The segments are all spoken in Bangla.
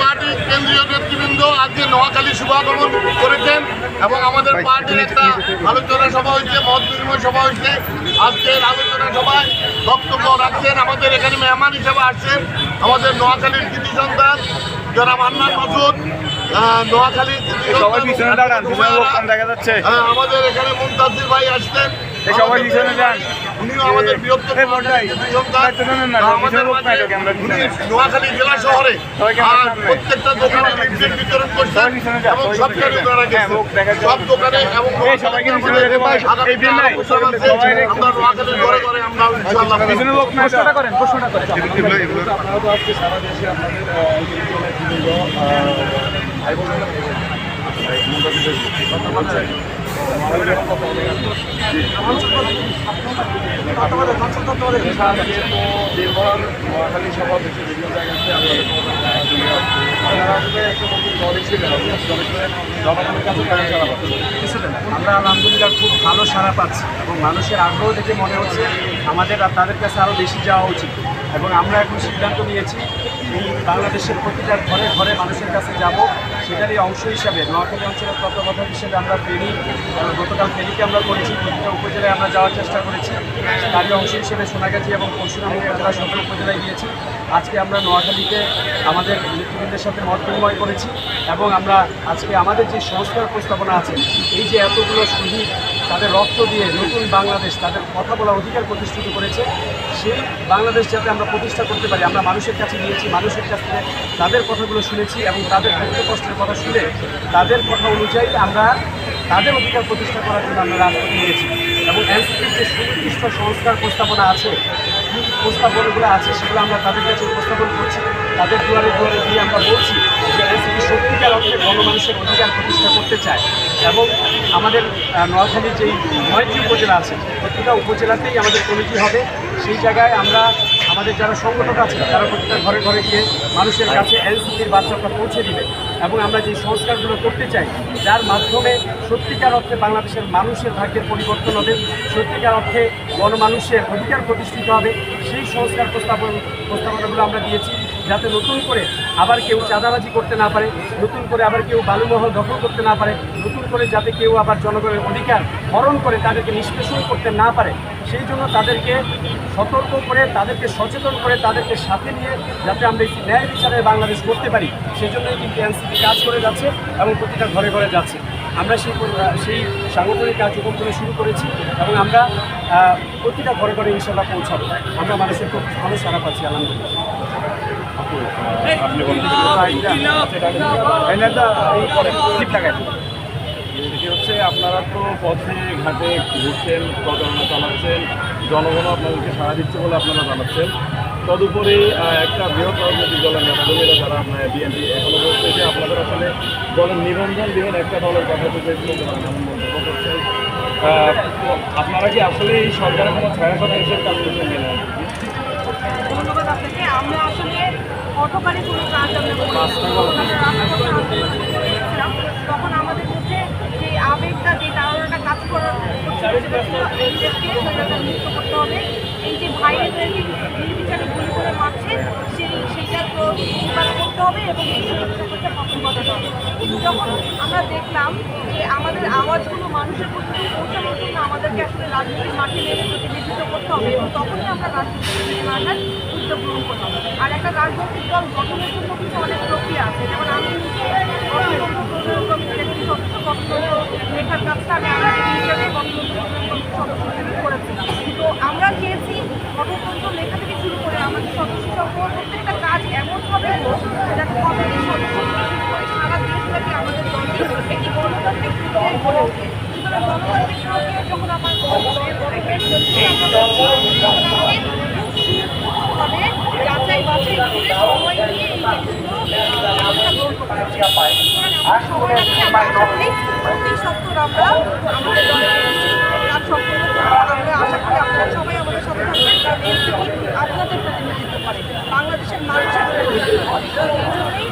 পার্টির কেন্দ্রীয় নেতৃবৃন্দ আজকে নোয়াখালী শুভাগমন করেছেন এবং আমাদের পার্টির একটা আলোচনা সভা হয়েছে, মত বিনিময় সভা হয়েছে। আজকের আলোচনা সভায় বক্তব্য রাখছেন আমাদের এখানে মেহমান হিসেবে আসছেন আমাদের নোয়াখালীর কৃতি সন্তান যারা মান্নান মাসুদ, নোয়াখালীর আমাদের এখানে মুনতাসির ভাই আসছেন, উনিও আমাদের বৃহত্তর নোয়াখালী জেলা শহরে প্রত্যেকটা দোকানে লিফলেট বিতরণ করছেন এবং সরকারি সব দোকানে এবং আমরা নোয়াখালীর ঘরে ঘরে আমরা নোয়াখালী সভা দেশের বিভিন্ন জায়গাতে জনগণের কাছে কেমন সারা পাচ্ছি? আমরা আলহামদুলিল্লাহ খুব ভালো সারা পাচ্ছি এবং মানুষের আগ্রহ দেখে মনে হচ্ছে আমাদের তাদের কাছে আরও বেশি যাওয়া উচিত এবং আমরা এখন সিদ্ধান্ত নিয়েছি এই বাংলাদেশের প্রতিটা ঘরে ঘরে মানুষের কাছে যাব। সেটারই অংশ হিসাবে নোয়াখালী অঞ্চলের তত্ত্বাবধায়ক হিসেবে আমরা ফেরি গতকাল ফেরিকে আমরা করেছি, প্রতিটা উপজেলায় আমরা যাওয়ার চেষ্টা করেছি। তারই অংশ হিসেবে সোনাগাছি এবং পরশুরাম উপজেলা সকল উপজেলায় গিয়েছি। আজকে আমরা নোয়াখালীতে আমাদের নেতৃবৃন্দের সাথে মত বিনিময় করেছি এবং আমরা আজকে আমাদের যে সংস্কার প্রস্তাবনা আছে, এই যে এতগুলো শহীদ তাদের রক্ত দিয়ে নতুন বাংলাদেশ তাদের কথা বলার অধিকার প্রতিষ্ঠিত করেছে, সেই বাংলাদেশ যাতে আমরা প্রতিষ্ঠা করতে পারি আমরা মানুষের কাছে গিয়েছি, মানুষের কাছ থেকে তাদের কথাগুলো শুনেছি এবং তাদের দুঃখ কষ্টের কথা শুনে তাদের কথা অনুযায়ী আমরা তাদের অধিকার প্রতিষ্ঠা করার জন্য আমরা রাজপথে নিয়েছি এবং এনসিপির যে সুনির্দিষ্ট সংস্কার প্রস্তাবনা আছে, প্রস্তাবনাগুলো আছে সেগুলো আমরা তাদের কাছে উপস্থাপন করছি। তাদের দুয়ারে দুয়ারে গিয়ে আমরা বলছি যে এনসিপি সত্যিকার অর্থে গণমানুষের অধিকার প্রতিষ্ঠা করতে চায় এবং আমাদের নোয়াখালীর যেই 9টি উপজেলা আছে প্রতিটা উপজেলাতেই আমাদের কমিটি হবে। সেই জায়গায় আমরা আমাদের যারা সংগঠক আছে তারা প্রতিটা ঘরে ঘরে গিয়ে মানুষের কাছে এনসিপির বার্তাটা পৌঁছে দিবে এবং আমরা যে সংস্কারগুলো করতে চাই যার মাধ্যমে সত্যিকার অর্থে বাংলাদেশের মানুষের ভাগ্যের পরিবর্তন হবে, সত্যিকার অর্থে গণমানুষের অধিকার প্রতিষ্ঠিত হবে, সেই সংস্কার প্রস্তাবনাগুলো আমরা দিয়েছি যাতে নতুন করে আবার কেউ চাঁদাবাজি করতে না পারে, নতুন করে আবার কেউ বালুমহল দখল করতে না পারে, নতুন করে যাতে কেউ আবার জনগণের অধিকার হরণ করে তাদেরকে নিষ্পেষণ করতে না পারে। সেই জন্য তাদেরকে সতর্ক করে, তাদেরকে সচেতন করে, তাদেরকে সাথে নিয়ে যাতে আমরা একটি ন্যায় বিচারের বাংলাদেশ করতে পারি সেই জন্যই কিন্তু এনসিপি কাজ করে যাচ্ছে এবং প্রতিটা ঘরে ঘরে যাচ্ছে। আমরা সেই সাংগঠনিক কার্যক্রমগুলো শুরু করেছি এবং আমরা প্রতিটা ঘরে ঘরে ইনশাল্লাহ পৌঁছাবো। আমরা মানুষের খুব ভালো সারা পাচ্ছি আলহামদুলিল্লাহ। হচ্ছে আপনারা তো পথে ঘাটে ঘুরছেন, প্রচারণা চালাচ্ছেন, জনগণও আপনাদেরকে সাড়া দিচ্ছে বলে আপনারা জানাচ্ছেন। তদুপরি একটা বৃহৎ রাজনৈতিক দলের নেতাকর্মীরা যারা আপনার বিএনপি এখনো বলছে যে আপনাদের আসলে দলের নিবন্ধনবিহীন একটা দলের কথা যেগুলো মন্তব্য করছেন, আপনারা কি আসলে এই সরকারের কোনো ছায়াছটা হিসেবে কাজ করছেন কিনা? ধন্যবাদ আপনাকে। আমরা আসলে অটোকারে কোনো কাজ তখন আমাদের মধ্যে যে আবেগটা, যে ধারণাটা কাজ করার মুক্ত করতে হবে। এই যে ভাইদেরকে নির্বিচারে গুলি করে মারছে সেইটা তো নিবারণ করতে হবে এবং এই সমস্যাটা পক্ষ ঘটাতে হবে। কিন্তু যখন আমরা দেখলাম যে আমাদের আওয়াজগুলো মানুষের প্রতি পৌঁছানোর জন্য আমাদেরকে আসলে রাজনৈতিক মাঠে নেমে প্রতিনিধিত্ব করতে হবে এবং তখনই আমরা রাজনৈতিক মাঠার উদ্যোগ গ্রহণ করলাম। আর একটা রাজনৈতিক দল গঠনের জন্য কিন্তু অনেক প্রক্রিয়া আছে, যেমন আমি লেখার কাজটা আমি হিসাবে সদস্য করেছিলাম। তো আমরা চেয়েছি গণতন্ত্র লেখা থেকে শুরু করে আমাদের সদস্য সংগ্রহ প্রত্যেকটা কাজ এমনভাবে হোক যাতে কমিটির সদস্য শুরু করে সারা দেশব্যাপী আমাদের দলটি একটি গণতান্ত্রিক প্রক্রিয়ায় গড়ে ওঠে। সুতরাং গণতান্ত্রিক প্রক্রিয়া যখন আমার যাচাই বাছাই করে সময় নিয়ে এই সময় রাখতে প্রতি সপ্তাহ আমরা আমাদের দলের কাজ সম্পূর্ণ আমরা আশা করি আপনারা সবাই আমাদের সাথে থাকবেন, কারণ আপনাদের প্রতিনিধিত্ব করে বাংলাদেশের মানুষের প্রতিনিধিত্ব করে। এই জন্যই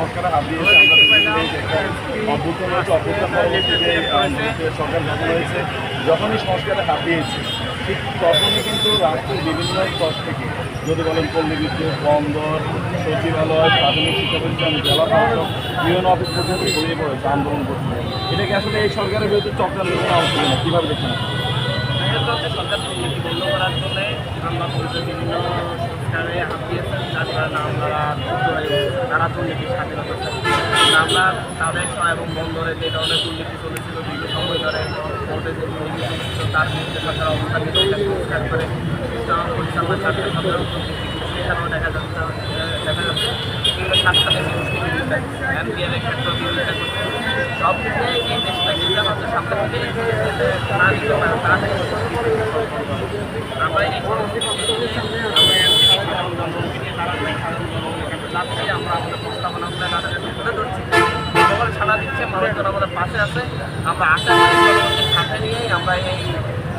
সংস্কারে হাত দিয়েছে, আমরা দেখেছি যে একটা অভ্যুত্থান হয়েছে, অভ্যুত্থান পরবর্তী যে সরকার গঠন হয়েছে, যখনই সংস্কারে হাত দিয়েছে ঠিক তখনই কিন্তু রাষ্ট্রের বিভিন্ন স্তর থেকে যদি বলেন পল্লী বিদ্যুৎ, বন্দর, সচিবালয়, প্রাথমিক শিক্ষা প্রতিষ্ঠান, জেলা প্রশাসক, বিভিন্ন অফিস পর্যন্ত ছড়িয়ে পড়েছে আন্দোলন করছে। এটাকে আসলে এই সরকারের বিরুদ্ধে চক্রান্ত করা হচ্ছে না, কীভাবে দেখছেন? সরকার দুর্নীতি বন্ধ করার জন্য আমরা বিভিন্ন সংস্কারে হাত দিয়েছেন, যার কারণে তারা দুর্নীতির স্বাধীনতা আমরা তাদের এবং বন্দরে যে ধরনের দুর্নীতি চলেছিল দীর্ঘ সময় ধরে বোর্ডে যে দুর্নীতি চলেছিল তার বিরুদ্ধে সরকার অবস্থান নিতে সংস্কার করে পরিচালনার স্বাধীনতা সেখানেও দেখা যাচ্ছে বিভিন্ন 7টা দেশে এনপিএলের ক্ষেত্রে বিরোধিতা করছে। সব দিকে এই দেশটা কিন্তু আমাদের সামনে থেকে না দিতে পারে তা আমরা এই যাচ্ছি, আমরা আমাদের প্রস্তাবনা তাদের কাছে তুলে ধরছি, সবার সাড়া দিচ্ছে, মানুষজন আমাদের পাশে আছে। আমরা আশা করি জনগণকে সাথে নিয়েই আমরা এই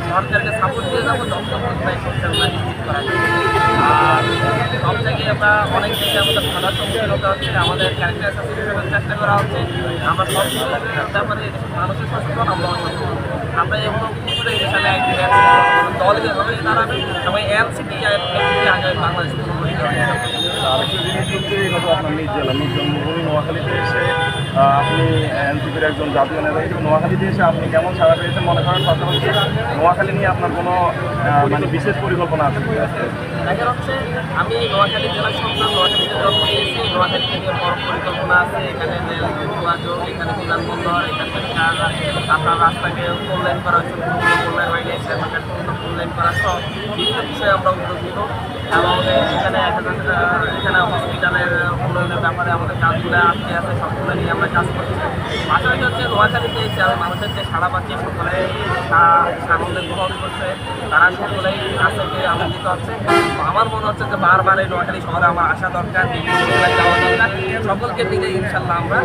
সরকারকে সাপোর্ট দিয়ে যাবো যতক্ষণ সরকার নিশ্চিত করা যায়। আর সব জায়গায় আমরা অনেক জায়গায় আমাদের ভাড়ার সম্মুখীন হতে হচ্ছে, আমাদের ক্যারেক্টার অ্যাসোসিয়েশনের চেষ্টা করা হচ্ছে। আমরা সব ব্যাপারে মানুষের সচেতন, আমরা অসচেতন। আমরা এগুলো করে এখানে দল যেভাবে দাঁড়াবে এবং এনসিপি আগে বাংলাদেশ আরেকটা জিনিস হচ্ছে এটা তো আপনার নিজ জেলা, নিজ জন্মভূমি নোয়াখালীতে এসে আপনি এনসিপির একজন জাতীয় নেতা হিসেবে নোয়াখালীতে এসে আপনি কেমন সাড়া পেয়েছেন মনে করেন? পাশাপাশি নোয়াখালী নিয়ে আপনার কোনো মানে বিশেষ পরিকল্পনা আছে? দেখা যাচ্ছে আমি এই নোয়াখালী জেলার সন্তান, নোয়াখালীতে জন্ম নিয়েছি, নোয়াখালীতে নিয়ে বড় পরিকল্পনা আছে। এখানে রেল যোগাযোগ, এখানে বিমানবন্দর, এখানকার আপনার রাস্তাকে উন্নয়ন করা হচ্ছে, উন্নয়ন হয়নি, সেখানকার উন্নয়ন করা সব বিভিন্ন বিষয়ে আমরা উদ্যোগ নিব। এবং এখানে হসপিটালের উন্নয়নের ব্যাপারে আমাদের কাজগুলো আটকে আছে, সবগুলো নিয়ে আমরা কাজ করছি। পাশাপাশি হচ্ছে নোয়াখালীতে এসে আমি মানুষের যে সাড়া পাচ্ছি, সকলে আনন্দে গ্রহণ করছে, তারা সকলেই কাছে পেয়ে আনন্দিত হচ্ছে। আমার মনে হচ্ছে যে বারবার এই নোয়াখালী শহরে আমার আসা দরকার, বিভিন্ন জায়গায় যাওয়া দরকার, সকলকে মিলে ইনশাল্লাহ আমরা